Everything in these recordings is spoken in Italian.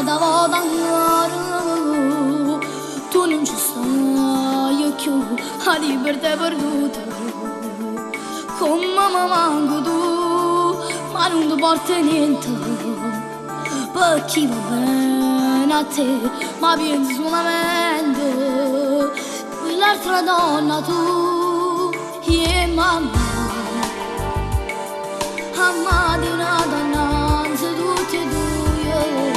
da vodanları tu non ci stai più a libertà perduta come manco tu ma non ti porta niente per chi va bene a te ma pensi solamente quell'altra donna tu e mamma amata dananza tutti e due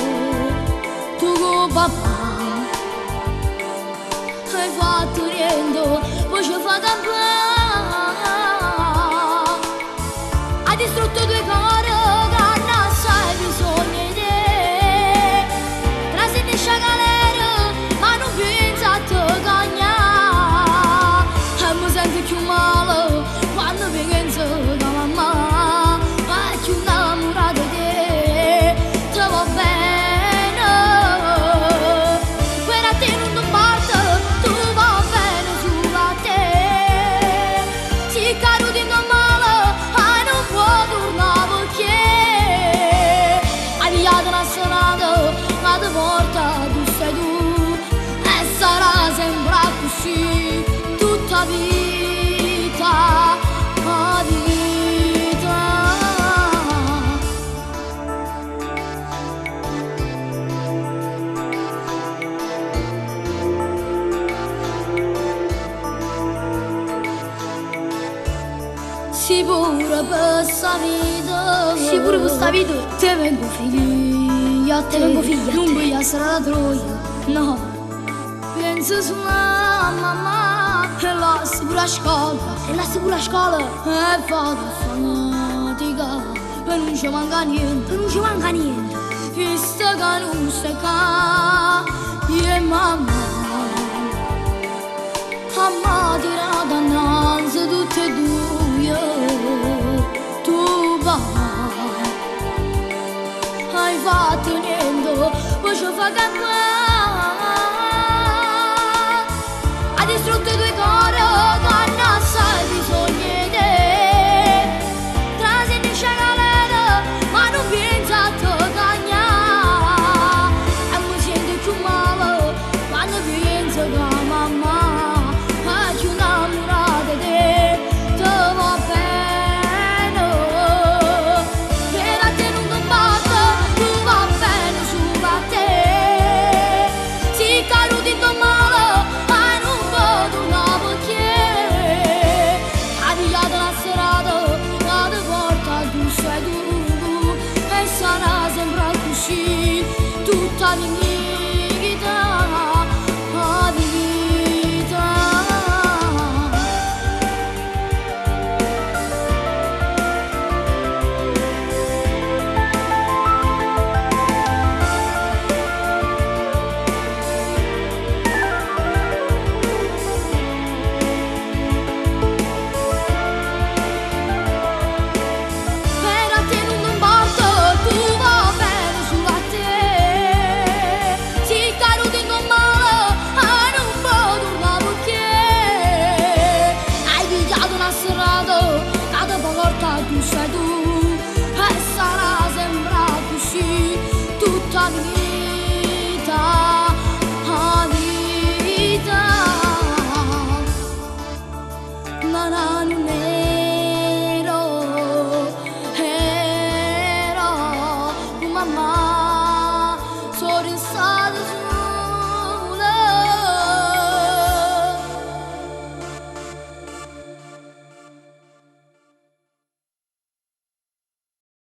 tu con papà hai fatto niente poi ci fa campare hai distrutto due cose che non sai bisogno di te tra se ne sciagalera ma non pensa a te cagnare e mi sento più male quando penso che mamma tutta vita, la vita. Sicura per sta vita, Sicuro per sta vita, te vengo figlia a te, vengo figlia a non te. voglio essere la troia, no. Penso sulla mamma e lascio pure a scuola E lasci pure a scuola, e vado a fatica e non ci manca niente non ci manca niente. visto che non stai qua io e mamma amati la dannanza tutte e due tu papà hai fatto niente poi ci fa campare distrutto due cose che non sai bisogno di te tra se ne sciagalera ma non pensa a te cagnare e mi sento più male quando penso che mamma è più innamorata di te te va bene per a te non ti batte tu va bene su a te si caduti in male tutta la vita, la vita. Per a te non importa, tu va bene su a te. Tu sei tu e sarà sempre così tutta vita, la vita. Non ero, mamma, sono in